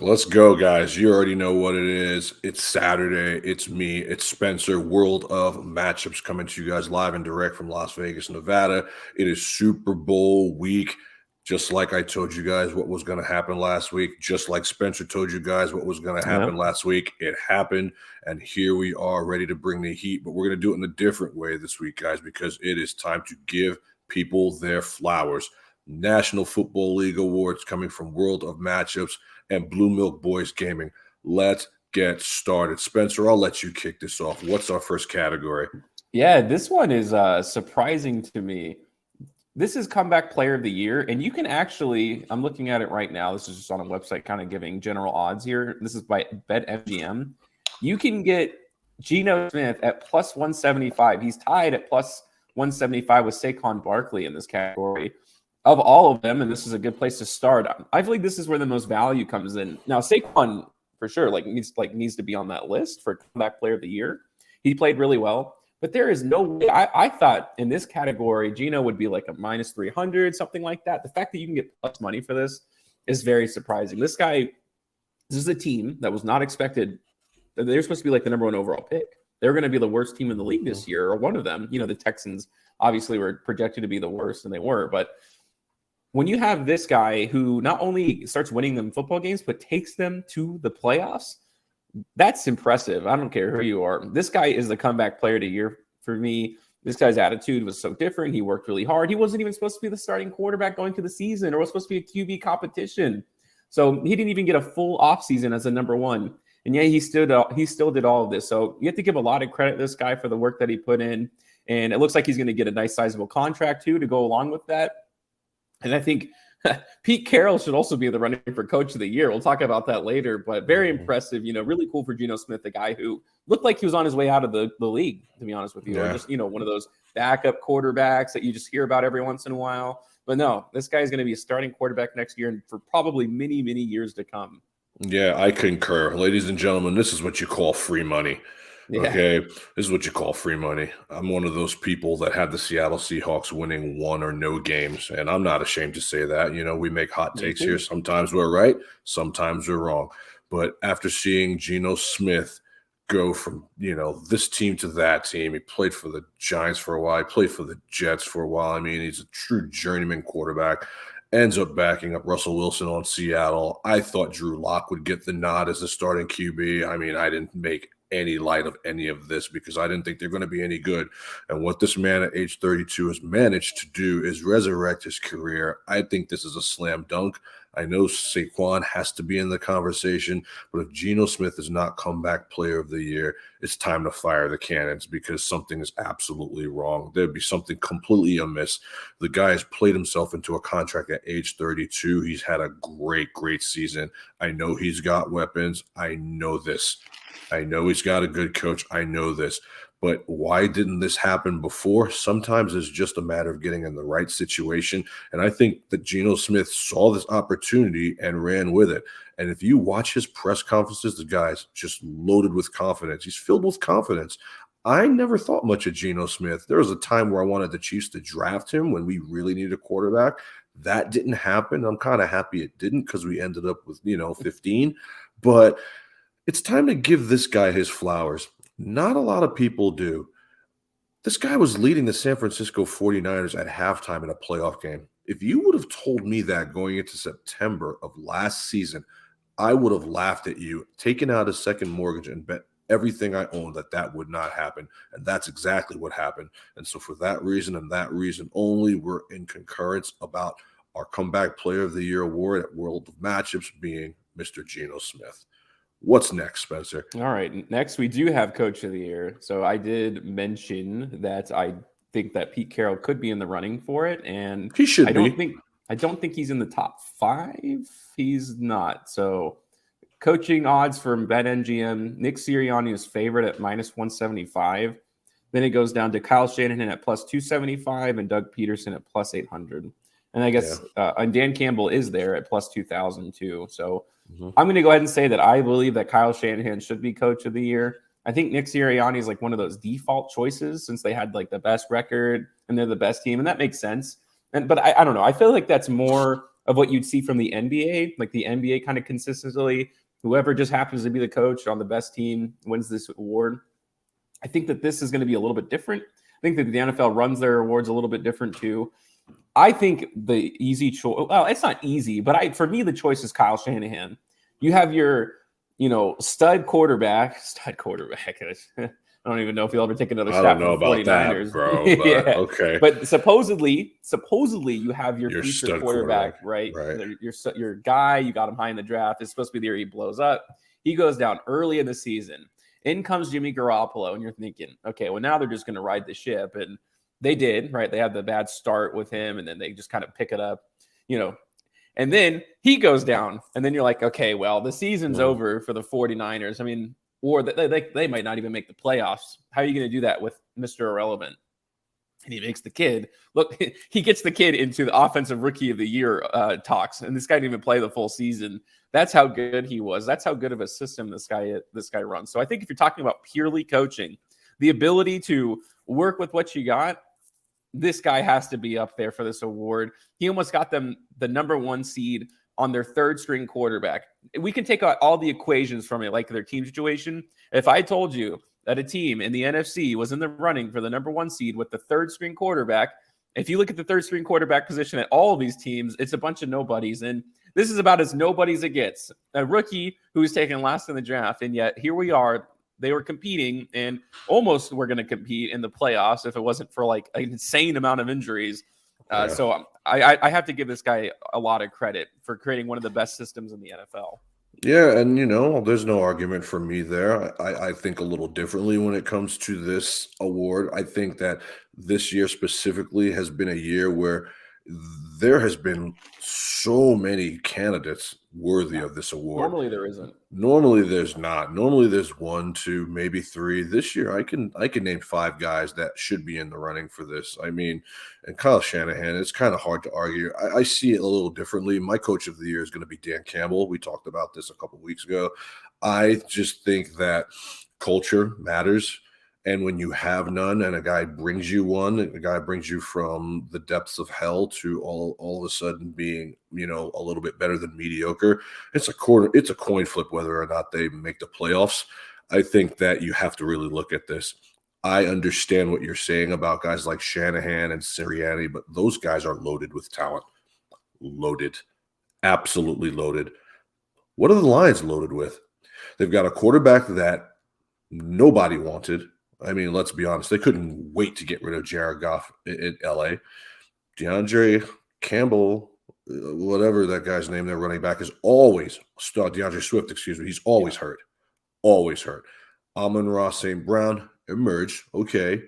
Let's go, guys. You already know what it is. It's Saturday. It's me. It's Spencer. World of Matchups coming to you guys live and direct from Las Vegas, Nevada. It is Super Bowl week. Just like I told you guys what was going to happen last week, just like Spencer told you guys what was going to Yeah. happen last week, it happened. And here we are ready to bring the heat. But we're going to do it in a different way this week, guys, because it is time to give people their flowers. National Football League awards coming from World of Matchups and Blue Milk Boys Gaming. Let's get started. Spencer, I'll let you kick this off. What's our first category? Yeah, this one is surprising to me. This is Comeback Player of the Year, and you can actually, I'm looking at it right now. This is just on a website kind of giving general odds here. This is by BetMGM. You can get Geno Smith at plus 175. He's tied at plus 175 with Saquon Barkley in this category. Of all of them, and this is a good place to start, I feel like this is where the most value comes in. Now, Saquon, for sure, needs to be on that list for Comeback Player of the Year. He played really well. But there is no way. I thought in this category, Geno would be like a minus 300, something like that. The fact that you can get plus money for this is very surprising. This is a team that was not expected. They're supposed to be like the number one overall pick. They're going to be the worst team in the league this year, or one of them. The Texans obviously were projected to be the worst, and they were. But when you have this guy who not only starts winning them football games, but takes them to the playoffs, that's impressive. I don't care who you are. This guy is the Comeback Player of the Year for me. This guy's attitude was so different. He worked really hard. He wasn't even supposed to be the starting quarterback going to the season, or was supposed to be a QB competition. So he didn't even get a full offseason as a number one. And yeah, he still did all of this. So you have to give a lot of credit to this guy for the work that he put in. And it looks like he's going to get a nice sizable contract too to go along with that. And I think Pete Carroll should also be in the running for Coach of the Year. We'll talk about that later, but very impressive. Really cool for Geno Smith, the guy who looked like he was on his way out of the league, to be honest with you. Yeah. Or just, one of those backup quarterbacks that you just hear about every once in a while. But no, this guy is going to be a starting quarterback next year and for probably many, many years to come. Yeah, I concur. Ladies and gentlemen, this is what you call free money. Yeah. Okay, this is what you call free money. I'm one of those people that had the Seattle Seahawks winning one or no games, and I'm not ashamed to say that. We make hot takes here. Sometimes we're right, sometimes we're wrong. But after seeing Geno Smith go from, this team to that team, he played for the Giants for a while, he played for the Jets for a while. I mean, he's a true journeyman quarterback. Ends up backing up Russell Wilson on Seattle. I thought Drew Lock would get the nod as the starting QB. I mean, I didn't make any light of any of this because I didn't think they're going to be any good. And what this man at age 32 has managed to do is resurrect his career. I think this is a slam dunk. I know Saquon has to be in the conversation, but if Geno Smith is not Comeback Player of the Year, it's time to fire the cannons because something is absolutely wrong. There'd be something completely amiss. The guy has played himself into a contract at age 32. He's had a great, great season. I know he's got weapons. I know this. I know he's got a good coach. I know this. But why didn't this happen before? Sometimes it's just a matter of getting in the right situation. And I think that Geno Smith saw this opportunity and ran with it. And if you watch his press conferences, the guy's just loaded with confidence. He's filled with confidence. I never thought much of Geno Smith. There was a time where I wanted the Chiefs to draft him when we really needed a quarterback. That didn't happen. I'm kind of happy it didn't because we ended up with, 15. But it's time to give this guy his flowers. Not a lot of people do. This guy was leading the San Francisco 49ers at halftime in a playoff game. If you would have told me that going into September of last season, I would have laughed at you, taken out a second mortgage, and bet everything I owned that would not happen. And that's exactly what happened. And so for that reason and that reason only, we're in concurrence about our Comeback Player of the Year award at World of Matchups being Mr. Geno Smith. What's next, Spencer? All right. Next, we do have Coach of the Year. So I did mention that I think that Pete Carroll could be in the running for it, and He should be. I don't think he's in the top 5. He's not. So coaching odds from BetMGM, Nick Sirianni is favorite at minus 175. Then it goes down to Kyle Shanahan at plus 275 and Doug Peterson at plus 800. And I guess and Dan Campbell is there at plus 2,000 too. So I'm going to go ahead and say that I believe that Kyle Shanahan should be Coach of the Year. I think Nick Sirianni is like one of those default choices since they had like the best record and they're the best team, and that makes sense. But I don't know. I feel like that's more of what you'd see from the NBA. Like the NBA kind of consistently, whoever just happens to be the coach on the best team wins this award. I think that this is going to be a little bit different. I think that the NFL runs their awards a little bit different too. I think the easy choice, well, it's not easy, but for me, the choice is Kyle Shanahan. You have your, stud quarterback. I don't even know if he'll ever take another shot. I don't know about 49ers. That, bro. But, yeah. Okay. But supposedly, you have your future quarterback, right? Your guy, you got him high in the draft. It's supposed to be the year he blows up. He goes down early in the season. In comes Jimmy Garoppolo, and you're thinking, okay, well, now they're just going to ride the ship. And they did, right? They had the bad start with him, and then they just kind of pick it up, And then he goes down, and then you're like, okay, well, the season's over for the 49ers. I mean, or they might not even make the playoffs. How are you going to do that with Mr. Irrelevant? And he makes the kid look. He gets the kid into the offensive rookie of the year talks, and this guy didn't even play the full season. That's how good he was. That's how good of a system this guy runs. So I think if you're talking about purely coaching, the ability to work with what you got, this guy has to be up there for this award. He almost got them the number 1 seed on their 3rd string quarterback. We can take out all the equations from it, like their team situation. If I told you that a team in the NFC was in the running for the number 1 seed with the 3rd string quarterback, if you look at the 3rd string quarterback position at all of these teams, it's a bunch of nobodies. And this is about as nobody as it gets. A rookie who's taken last in the draft, and yet here we are. They were competing and almost were going to compete in the playoffs if it wasn't for like an insane amount of injuries. So I have to give this guy a lot of credit for creating one of the best systems in the NFL. Yeah, and there's no argument for me there. I think a little differently when it comes to this award. I think that this year specifically has been a year where there has been so many candidates worthy of this award. Normally there isn't. Normally there's not. Normally there's 1, 2, maybe 3. This year I can name 5 guys that should be in the running for this. I mean, and Kyle Shanahan, it's kind of hard to argue. I see it a little differently. My coach of the year is going to be Dan Campbell. We talked about this a couple of weeks ago. I just think that culture matters. And when you have none and a guy brings you one, a guy brings you from the depths of hell to all of a sudden being, a little bit better than mediocre, it's a coin flip whether or not they make the playoffs. I think that you have to really look at this. I understand what you're saying about guys like Shanahan and Sirianni, but those guys are loaded with talent. Loaded. Absolutely loaded. What are the Lions loaded with? They've got a quarterback that nobody wanted. I mean, let's be honest. They couldn't wait to get rid of Jared Goff in L.A. Campbell, whatever that guy's name, their running back, is always DeAndre Swift, he's always hurt. Always hurt. Amon-Ra St. Brown emerged, okay.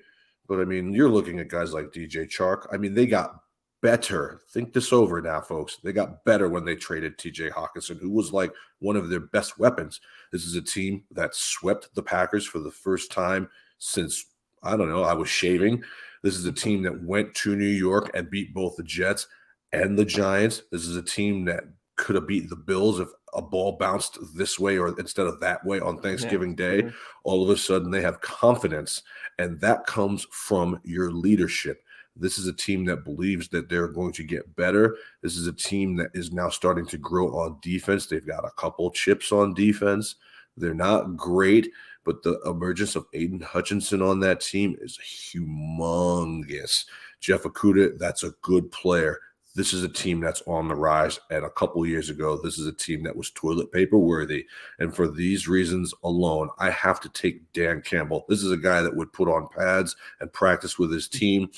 But, I mean, you're looking at guys like DJ Chark. I mean, they got better. Think this over now, folks. They got better when they traded TJ Hawkinson, who was like one of their best weapons. This is a team that swept the Packers for the first time since, I don't know, I was shaving. This is a team that went to New York and beat both the Jets and the Giants. This is a team that could have beat the Bills if a ball bounced this way or instead of that way on Thanksgiving Day. All of a sudden they have confidence, and that comes from your leadership. This is a team that believes that they're going to get better. This is a team that is now starting to grow on defense. They've got a couple chips on defense. They're not great, but the emergence of Aiden Hutchinson on that team is humongous. Jeff Okudah, that's a good player. This is a team that's on the rise. And a couple years ago, this is a team that was toilet paper worthy. And for these reasons alone, I have to take Dan Campbell. This is a guy that would put on pads and practice with his team.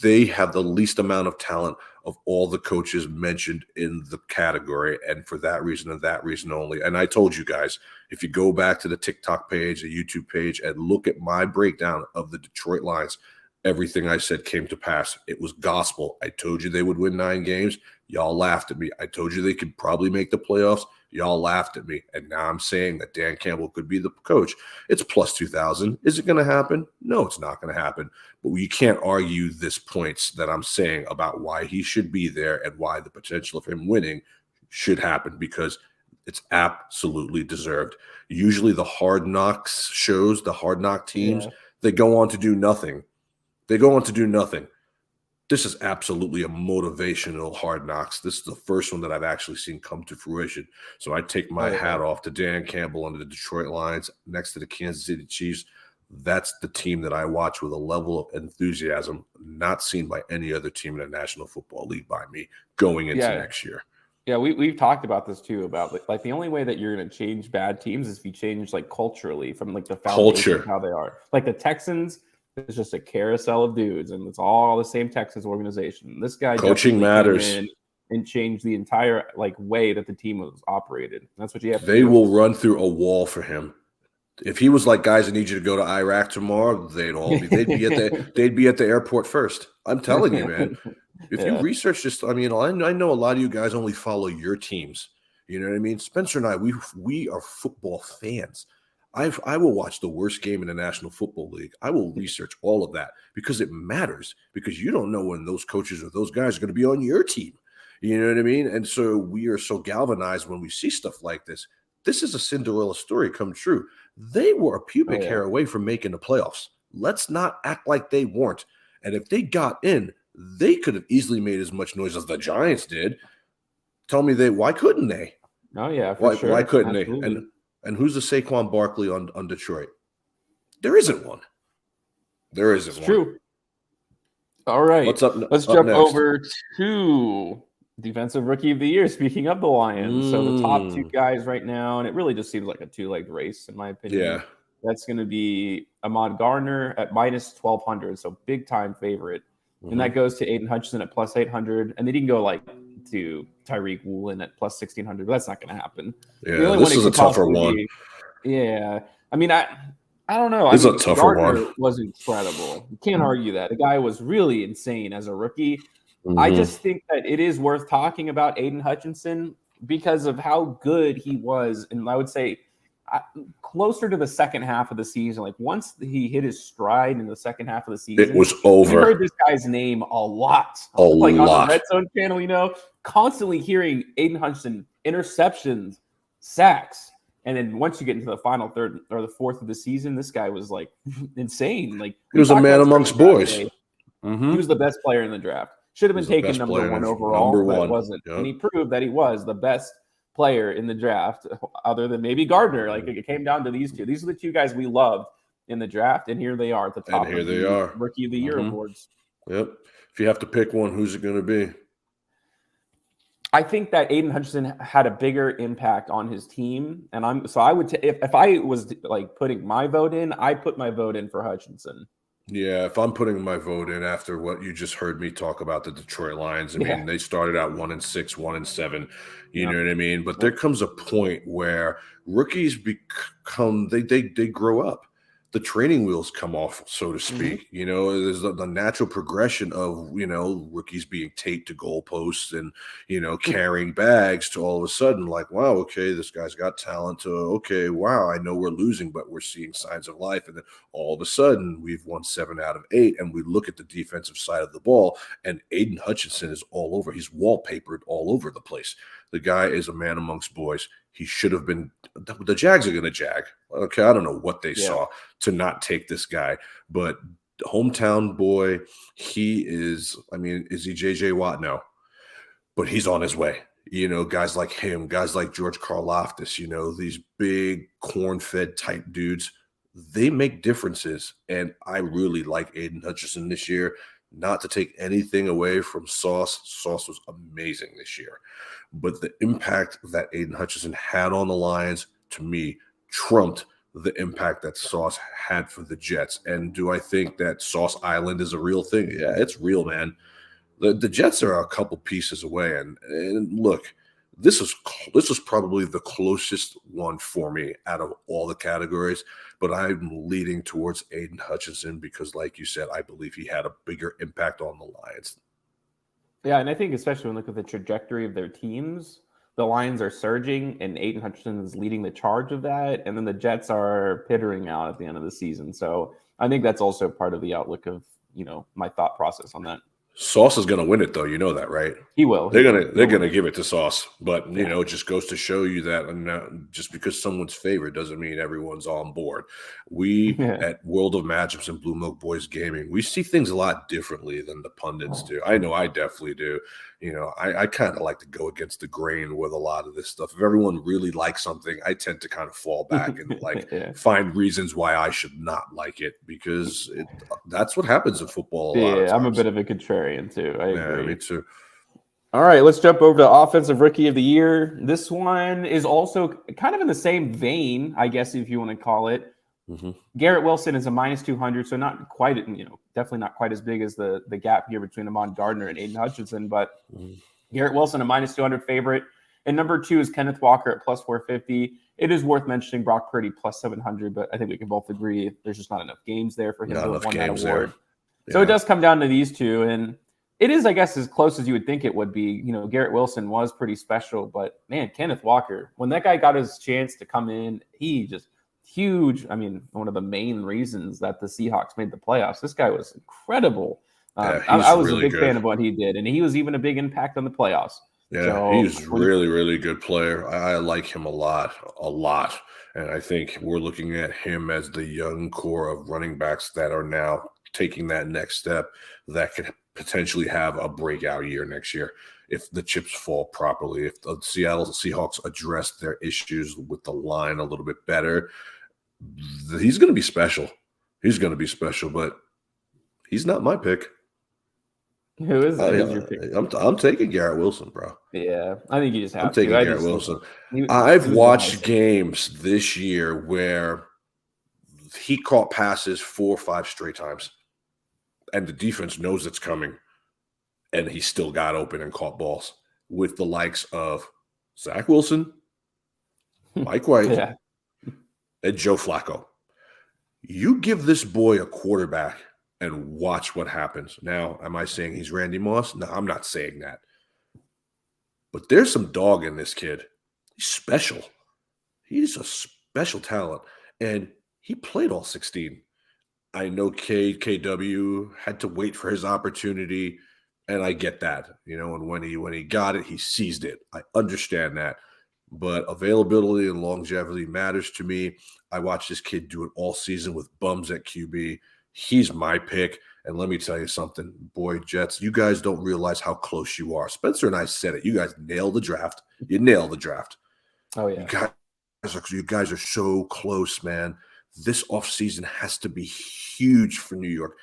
They have the least amount of talent of all the coaches mentioned in the category, and for that reason and that reason only. And I told you guys, if you go back to the TikTok page, the YouTube page, and look at my breakdown of the Detroit Lions, everything I said came to pass. It was gospel. I told you they would win 9 games. Y'all laughed at me. I told you they could probably make the playoffs. Y'all laughed at me. And now I'm saying that Dan Campbell could be the coach. It's plus 2,000. Is it going to happen? No, it's not going to happen. But you can't argue this points that I'm saying about why he should be there and why the potential of him winning should happen, because it's absolutely deserved. Usually the hard knocks shows, the hard knock teams, they go on to do nothing. They go on to do nothing. This is absolutely a motivational Hard Knocks. This is the first one that I've actually seen come to fruition. So I take my hat off to Dan Campbell and the Detroit Lions next to the Kansas City Chiefs. That's the team that I watch with a level of enthusiasm not seen by any other team in the National Football League by me going into next year. Yeah, we've talked about this too, about like the only way that you're going to change bad teams is if you change like culturally from like the foundation of how they are. Like the Texans, it's just a carousel of dudes, and it's all the same Texans organization. This guy coaching matters and change the entire like way that the team was operated. That's what you have to do. They will run through a wall for him. If he was like, guys, I need you to go to Iraq tomorrow, they'd be at the airport first. I'm telling you, man. If you research this, I mean, I know a lot of you guys only follow your teams. You know what I mean? Spencer and I, we are football fans. I will watch the worst game in the National Football League. I will research all of that because it matters, because you don't know when those coaches or those guys are going to be on your team. You know what I mean? And so we are so galvanized when we see stuff like this. This is a Cinderella story come true. They were a pubic hair away from making the playoffs. Let's not act like they weren't. And if they got in, they could have easily made as much noise as the Giants did. Tell me why couldn't they? Oh, yeah, for sure. Why couldn't they? And who's the Saquon Barkley on Detroit? There isn't one. There isn't one. True. All right. Let's jump over to Defensive Rookie of the Year. Speaking of the Lions, so the top two guys right now, and it really just seems like a two-legged race in my opinion. Yeah. That's going to be Ahmad Gardner at minus 1,200, so big-time favorite. And that goes to Aiden Hutchinson at plus 800. And then you can go like to Tyreek Woolen at plus 1,600, but that's not going to happen. Yeah, this is a tougher one. I mean, I don't know. This is a tougher Gardner one. Was incredible. You can't argue that. The guy was really insane as a rookie. I just think that it is worth talking about Aiden Hutchinson because of how good he was. And I would say closer to the second half of the season, like once he hit his stride in the second half of the season, it was over. You heard this guy's name a lot. On the Red Zone channel, constantly hearing Aiden Hutchinson interceptions, sacks. And then once you get into the final third or the fourth of the season, this guy was like insane. Like he was a man amongst boys. He was the best player in the draft. Should have been taken number one overall, but it wasn't. Yep. And he proved that he was the best player in the draft, other than maybe Gardner. Like it came down to these two. These are the two guys we loved in the draft, and here they are at the top. And here they are, Rookie of the Year awards. Yep. If you have to pick one, who's it going to be? I think that Aiden Hutchinson had a bigger impact on his team, and I would if I was like putting my vote in, I put my vote in for Hutchinson. Yeah, if I'm putting my vote in after what you just heard me talk about the Detroit Lions, I mean, they started out 1-6, 1-7, you know what I mean? But there comes a point where rookies become, they grow up. The training wheels come off, so to speak. You know, there's the natural progression of, rookies being taped to goalposts and, carrying bags to all of a sudden like, wow, okay, this guy's got talent to, okay, wow, I know we're losing, but we're seeing signs of life. And then all of a sudden we've won 7 out of 8 and we look at the defensive side of the ball and Aiden Hutchinson is all over. He's wallpapered all over the place. The guy is a man amongst boys. He should have been – the Jags are going to jag. Okay, I don't know what they saw to not take this guy. But hometown boy, he is – I mean, is he J.J. Watt? No. But he's on his way. Guys like him, guys like George Karlaftis, these big corn-fed type dudes, they make differences. And I really like Aiden Hutchinson this year. Not to take anything away from Sauce. Sauce was amazing this year. But the impact that Aiden Hutchinson had on the Lions, to me, trumped the impact that Sauce had for the Jets. And do I think that Sauce Island is a real thing? Yeah, it's real, man. The Jets are a couple pieces away. And look, this was probably the closest one for me out of all the categories. But I'm leading towards Aiden Hutchinson because, like you said, I believe he had a bigger impact on the Lions. Yeah, and I think especially when you look at the trajectory of their teams, the Lions are surging, and Aiden Hutchinson is leading the charge of that, and then the Jets are pittering out at the end of the season. So I think that's also part of the outlook of, my thought process on that. Sauce is going to win it, though. You know that, right? He will. They're gonna give it to Sauce, but you know, it just goes to show you that just because someone's favorite doesn't mean everyone's on board. We at World of Matchups and Blue Milk Boys Gaming, we see things a lot differently than the pundits do. I know I definitely do. You know, I kind of like to go against the grain with a lot of this stuff. If everyone really likes something, I tend to kind of fall back and find reasons why I should not like it, because that's what happens in football a lot of times. I'm a bit of a contrarian too. I agree. Me too. All right, let's jump over to Offensive Rookie of the Year. This one is also kind of in the same vein, I guess, if you want to call it. Mm-hmm. Garrett Wilson is a -200, so not quite, definitely not quite as big as the gap here between Ahmad Gardner and Aiden Hutchinson, but Garrett Wilson, a -200 favorite. And number 2 is Kenneth Walker at +450. It is worth mentioning Brock Purdy +700, but I think we can both agree there's just not enough games there for him to have won that award. Yeah. So it does come down to these two, and it is, I guess, as close as you would think it would be. You know, Garrett Wilson was pretty special, but man, Kenneth Walker, when that guy got his chance to come in, he just huge. I mean, one of the main reasons that the Seahawks made the playoffs. This guy was incredible. I was really a big fan of what he did, and he was even a big impact on the playoffs. Yeah, so, he's really, really good player. I like him a lot. And I think we're looking at him as the young core of running backs that are now taking that next step that could potentially have a breakout year next year if the chips fall properly, if the Seattle Seahawks address their issues with the line a little bit better. He's going to be special. But he's not my pick. Who is your pick? I'm taking Garrett Wilson, bro. Yeah, I think you just have I'm taking Garrett Wilson. I've watched games this year where he caught passes 4 or 5 straight times, and the defense knows it's coming, and he still got open and caught balls with the likes of Zach Wilson, Mike White, and Joe Flacco. You give this boy a quarterback and watch what happens. Now, am I saying he's Randy Moss? No, I'm not saying that. But there's some dog in this kid. He's special. He's a special talent. And he played all 16. I know KW had to wait for his opportunity, and I get that. You know, and when he got it, he seized it. I understand that. But availability and longevity matters to me. I watched this kid do it all season with bums at QB. He's my pick. And let me tell you something, boy, Jets, you guys don't realize how close you are. Spencer and I said it. You guys nailed the draft. You nailed the draft. Oh, yeah. You guys are so close, man. This offseason has to be huge for New York.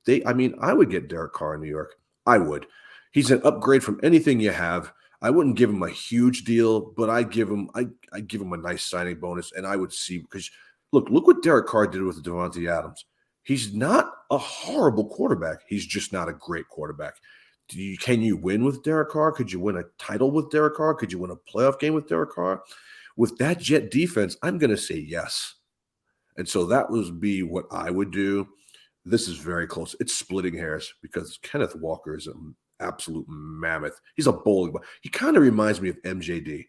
I would get Derek Carr in New York. I would. He's an upgrade from anything you have. I wouldn't give him a huge deal, but I give him a nice signing bonus, and I would see, because look what Derek Carr did with Devontae Adams. He's not a horrible quarterback. He's just not a great quarterback. Can you win with Derek Carr? Could you win a title with Derek Carr? Could you win a playoff game with Derek Carr? With that Jet defense, I'm going to say yes. And so that would be what I would do. This is very close. It's splitting hairs because Kenneth Walker is an absolute mammoth. He's a bowling ball. He kind of reminds me of MJD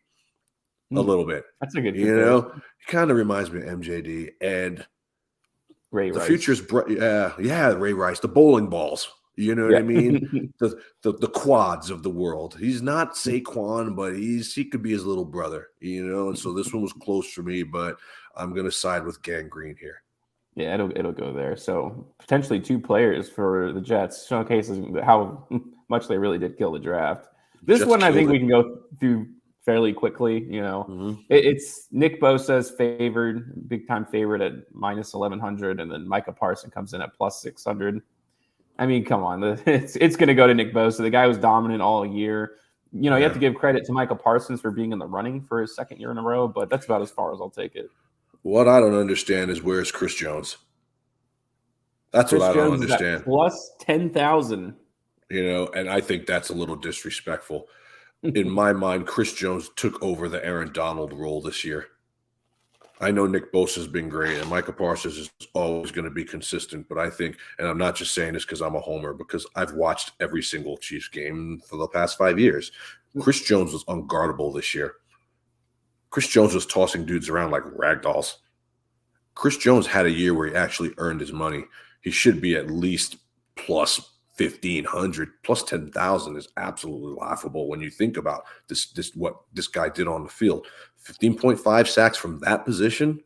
a little bit. That's a good comparison. He kind of reminds me of MJD. And Ray Rice. The future's bright. Yeah, Ray Rice, the bowling balls. You know what I mean? the quads of the world. He's not Saquon, but he could be his little brother, you know. And so this one was close for me, but I'm gonna side with Gangrene here. Yeah, it'll go there. So potentially 2 players for the Jets showcases how much they really did kill the draft. This one I think we can go through fairly quickly. You know, it's Nick Bosa's favored, big time favorite at -1100, and then Micah Parsons comes in at +600. I mean, come on, it's going to go to Nick Bosa. The guy was dominant all year. You know, you have to give credit to Micah Parsons for being in the running for his 2nd year in a row, but that's about as far as I'll take it. What I don't understand is where's Chris Jones? That's what I don't understand. +10,000. You know, and I think that's a little disrespectful. In my mind, Chris Jones took over the Aaron Donald role this year. I know Nick Bosa's been great, and Micah Parsons is always going to be consistent, but I think, and I'm not just saying this because I'm a homer, because I've watched every single Chiefs game for the past 5 years. Chris Jones was unguardable this year. Chris Jones was tossing dudes around like ragdolls. Chris Jones had a year where he actually earned his money. He should be at least plus 1,500 plus 10,000 is absolutely laughable when you think about what this guy did on the field. 15.5 sacks from that position.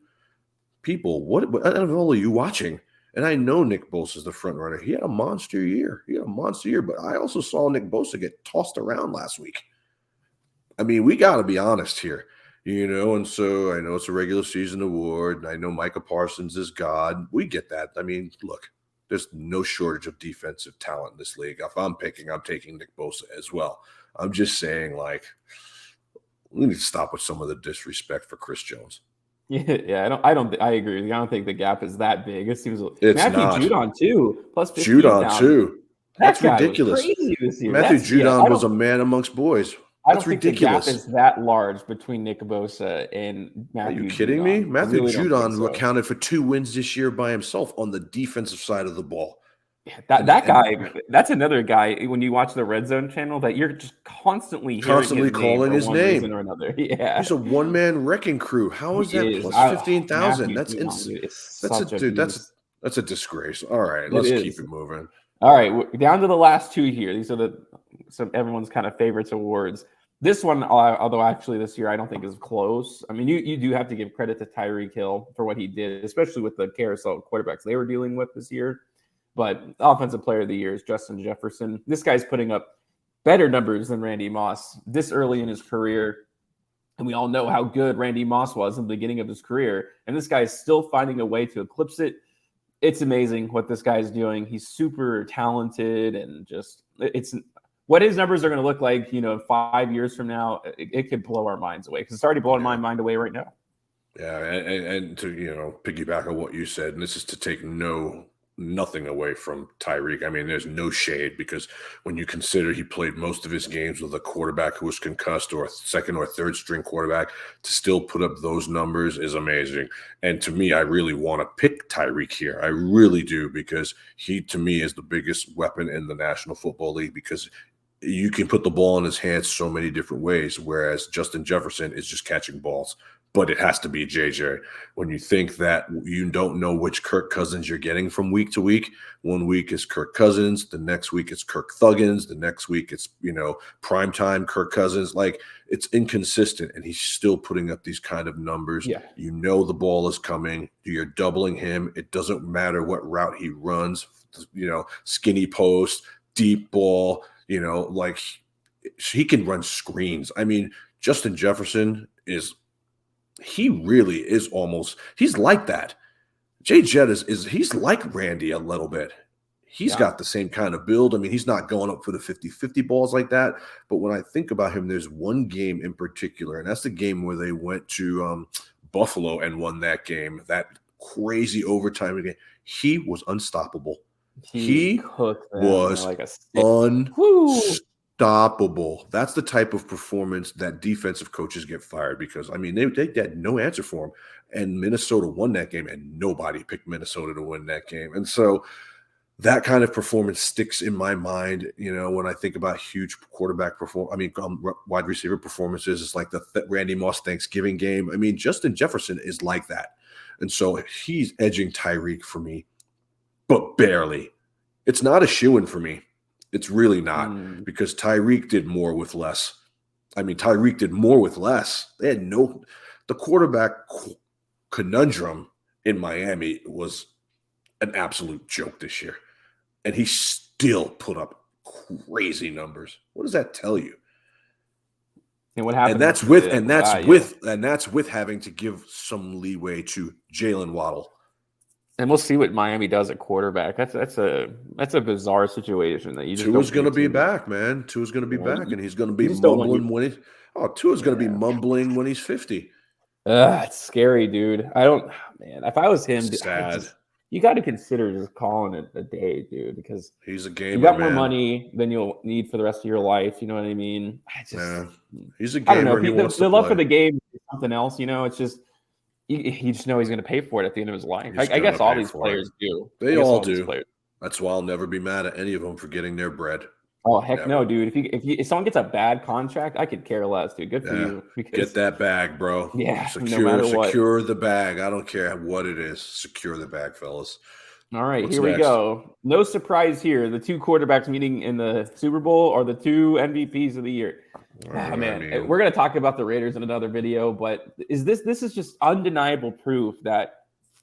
People, what NFL are you watching? And I know Nick Bosa is the front runner. He had a monster year. But I also saw Nick Bosa get tossed around last week. I mean, we got to be honest here, and so I know it's a regular season award, and I know Micah Parsons is God. We get that. I mean, look, there's no shortage of defensive talent in this league. If I'm picking, I'm taking Nick Bosa as well. I'm just saying, we need to stop with some of the disrespect for Chris Jones. Yeah, I agree. I don't think the gap is that big. It seems it's Matthew Judon too, plus 15 Judon too. That's ridiculous. Crazy this year. Matthew Judon was a man amongst boys. I don't think the gap is that large between Nick Bosa and Matthew. Are you kidding me? Matthew Judon accounted for 2 wins this year by himself on the defensive side of the ball. That guy, that's another guy. When you watch the Red Zone channel, that you're just constantly calling his name or another. Yeah, he's a one-man wrecking crew. How is that plus 15,000? That's insane. That's a disgrace. All right, let's keep it moving. All right, down to the last two here. These are some everyone's kind of favorites awards. This one, although actually this year I don't think is close. I mean, you do have to give credit to Tyreek Hill for what he did, especially with the carousel quarterbacks they were dealing with this year. But Offensive Player of the Year is Justin Jefferson. This guy's putting up better numbers than Randy Moss this early in his career. And we all know how good Randy Moss was in the beginning of his career. And this guy is still finding a way to eclipse it. It's amazing what this guy's doing. He's super talented, and it's what his numbers are going to look like, 5 years from now. It could blow our minds away, because it's already blowing my mind away right now. Yeah, and to piggyback on what you said, and this is to take nothing away from Tyreek. I mean, there's no shade, because when you consider he played most of his games with a quarterback who was concussed, or a second or third string quarterback, to still put up those numbers is amazing. And to me, I really want to pick Tyreek here. I really do, because he, to me, is the biggest weapon in the National Football League, because you can put the ball in his hands so many different ways, whereas Justin Jefferson is just catching balls. But it has to be JJ. When you think that you don't know which Kirk Cousins you're getting from week to week, 1 week is Kirk Cousins, the next week it's Kirk Thuggins, the next week it's, primetime Kirk Cousins. It's inconsistent, and he's still putting up these kind of numbers. Yeah. The ball is coming. You're doubling him. It doesn't matter what route he runs, skinny post, deep ball, he can run screens. I mean, Justin Jefferson he really is he's like that. Jay Jett he's like Randy a little bit. He's got the same kind of build. I mean, he's not going up for the 50-50 balls like that. But when I think about him, there's one game in particular, and that's the game where they went to Buffalo and won that game, that crazy overtime game. He was unstoppable. He was unstoppable. That's the type of performance that defensive coaches get fired, because, I mean, they had no answer for him. And Minnesota won that game, and nobody picked Minnesota to win that game. And so that kind of performance sticks in my mind, when I think about huge quarterback wide receiver performances. It's like the Randy Moss Thanksgiving game. I mean, Justin Jefferson is like that. And so he's edging Tyreek for me, but barely. It's not a shoo-in for me. It's really not, because Tyreek did more with less. I mean, Tyreek did more with less. They had the quarterback conundrum in Miami was an absolute joke this year. And he still put up crazy numbers. What does that tell you? And what happened? And that's with having to give some leeway to Jalen Waddle. And we'll see what Miami does at quarterback. That's a bizarre situation that you just. Tua's going to be back, man. Tua's going to be back, and he's going to be mumbling Tua's going to be mumbling when he's 50. It's scary, dude. If I was him, sad. You got to consider just calling it a day, dude, because he's a gamer. You got more money than you'll need for the rest of your life. You know what I mean? He's a gamer. I don't know. The love for the game is something else. It's just. You just know he's going to pay for it at the end of his life. I guess all these players do. They all do. That's why I'll never be mad at any of them for getting their bread. Oh, heck no, dude. If someone gets a bad contract, I could care less, dude. Good for you. Get that bag, bro. Yeah, no matter what. Secure the bag. I don't care what it is. Secure the bag, fellas. All right, What's here we next? go. No surprise here. The two quarterbacks meeting in the Super Bowl are the two MVPs of the year. Oh, man, we're going to talk about the Raiders in another video, but this is just undeniable proof that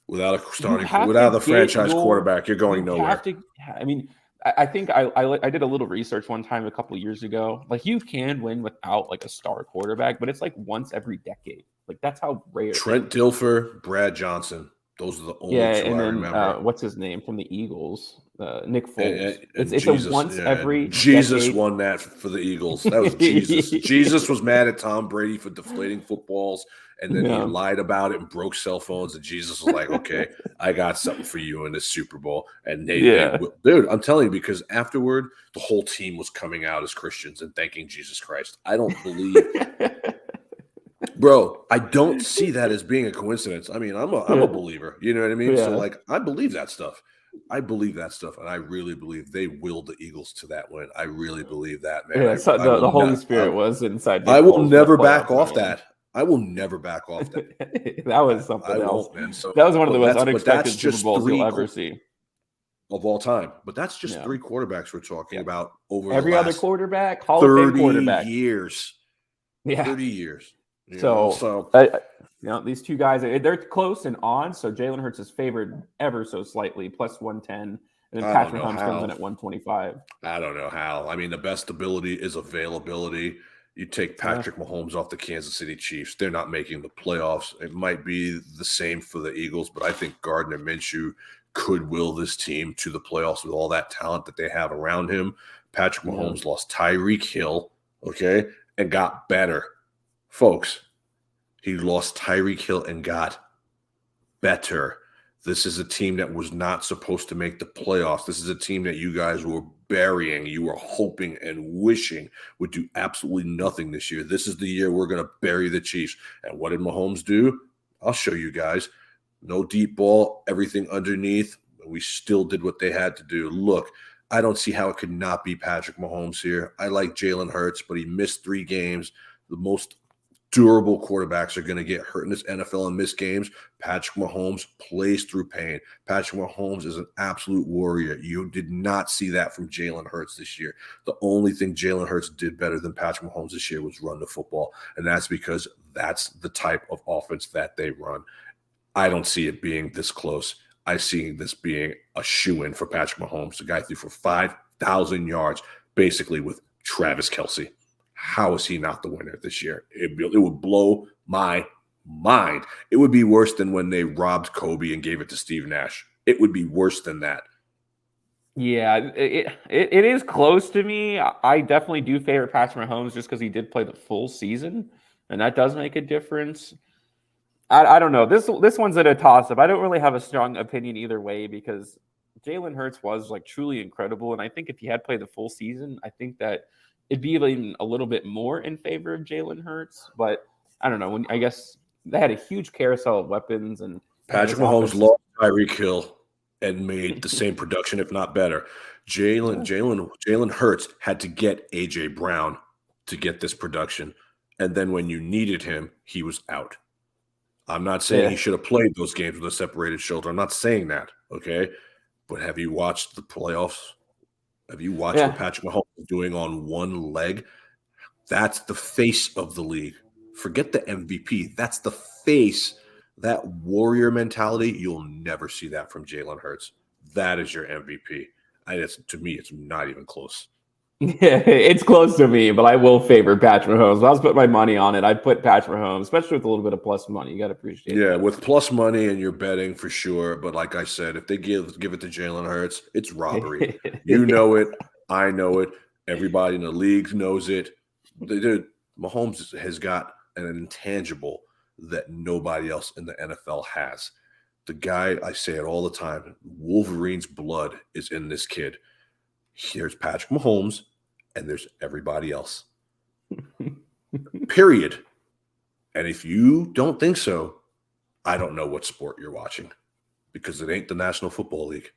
without a starting, have without to the franchise get quarterback, you're going you nowhere. have to. I mean, I think I did a little research one time a couple of years ago. Like, you can win without like a star quarterback, but it's like once every decade. Like, that's how rare. Trent Dilfer, Brad Johnson. Those are the only two and I then remember. What's his name from the Eagles? Nick Foles. And It's Jesus, a once every Jesus decade. won that for the Eagles. That was Jesus. Jesus was mad at Tom Brady for deflating footballs, and then he lied about it and broke cell phones. And Jesus was like, "Okay, I got something for you in this Super Bowl." And they dude, I'm telling you, because afterward, the whole team was coming out as Christians and thanking Jesus Christ. I don't believe. Bro, I don't see that as being a coincidence. I mean, I'm a believer. You know what I mean? Yeah. So, like, I believe that stuff. I believe that stuff, and I really believe they willed the Eagles to that win. I really believe that, man. Yeah, so the Holy Spirit was inside. I will never back off that. I will never back off that. That was something else. Won't, man. So that was one of the most unexpected Super Bowls you'll ever see of all time. But that's just three quarterbacks we're talking about over every the last other quarterback, Hall of Fame quarterback, years. Yeah, 30 years. So these two guys, they're close in odds. So Jalen Hurts is favored ever so slightly, plus 110. And then Patrick Mahomes comes in at 125. I don't know how. I mean, the best ability is availability. You take Patrick Mahomes off the Kansas City Chiefs, they're not making the playoffs. It might be the same for the Eagles, but I think Gardner Minshew could will this team to the playoffs with all that talent that they have around him. Patrick Mahomes lost Tyreek Hill, and got better. Folks, he lost Tyreek Hill and got better. This is a team that was not supposed to make the playoffs. This is a team that you guys were burying. You were hoping and wishing would do absolutely nothing this year. This is the year we're going to bury the Chiefs. And what did Mahomes do? I'll show you guys. No deep ball, everything underneath. We still did what they had to do. Look, I don't see how it could not be Patrick Mahomes here. I like Jalen Hurts, but he missed 3 games. The most durable quarterbacks are going to get hurt in this NFL and miss games. Patrick Mahomes plays through pain. Patrick Mahomes is an absolute warrior. You did not see that from Jalen Hurts this year. The only thing Jalen Hurts did better than Patrick Mahomes this year was run the football, and that's because that's the type of offense that they run. I don't see it being this close. I see this being a shoo-in for Patrick Mahomes. The guy threw for 5,000 yards, basically with Travis Kelce. How is he not the winner this year? It would blow my mind. It would be worse than when they robbed Kobe and gave it to Steve Nash. It would be worse than that. Yeah, it is close to me. I definitely do favor Patrick Mahomes just because he did play the full season, and that does make a difference. I don't know. This one's at a toss-up. I don't really have a strong opinion either way because Jalen Hurts was like truly incredible, and I think if he had played the full season, I think that it'd be even a little bit more in favor of Jalen Hurts. But I don't know. I guess they had a huge carousel of weapons, and Patrick Mahomes lost Tyreek Hill and made the same production, if not better. Jalen Hurts had to get AJ Brown to get this production, and then when you needed him, he was out. I'm not saying he should have played those games with a separated shoulder. I'm not saying that, okay? But have you watched the playoffs? Have you watched what Patrick Mahomes is doing on one leg? That's the face of the league. Forget the MVP. That's the face. That warrior mentality, you'll never see that from Jalen Hurts. That is your MVP. To me, it's not even close. Yeah, it's close to me, but I will favor Patrick Mahomes. If I was putting my money on it, I'd put Patrick Mahomes, especially with a little bit of plus money. You got to appreciate it. Yeah, with plus money and you're betting for sure. But like I said, if they give it to Jalen Hurts, it's robbery. You know it. I know it. Everybody in the league knows it. Dude, Mahomes has got an intangible that nobody else in the NFL has. The guy, I say it all the time, Wolverine's blood is in this kid. Here's Patrick Mahomes, and there's everybody else. Period. And if you don't think so, I don't know what sport you're watching because it ain't the National Football League.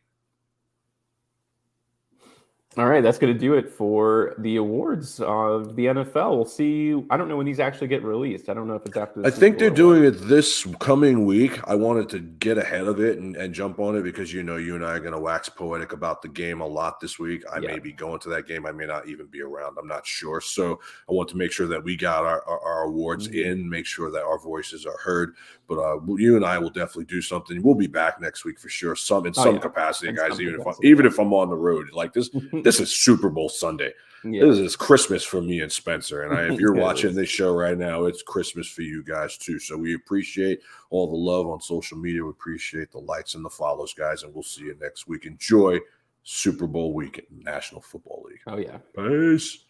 All right, that's going to do it for the awards of the NFL. We'll see. I don't know when these actually get released. I don't know if it's after the I Super think Bowl they're or doing what. it this coming week. I wanted to get ahead of it and jump on it because you and I are going to wax poetic about the game a lot this week. I Yeah. may be going to that game. I may not even be around. I'm not sure. So I want to make sure that we got our awards in, make sure that our voices are heard. But you and I will definitely do something. We'll be back next week for sure. Some capacity, In guys. some Even capacity, yeah. if I'm on the road like this. This is Super Bowl Sunday. Yeah. This is Christmas for me and Spencer. And if you're It watching is. this show right now, it's Christmas for you guys too. So we appreciate all the love on social media. We appreciate the likes and the follows, guys. And we'll see you next week. Enjoy Super Bowl weekend, National Football League. Oh, yeah. Peace.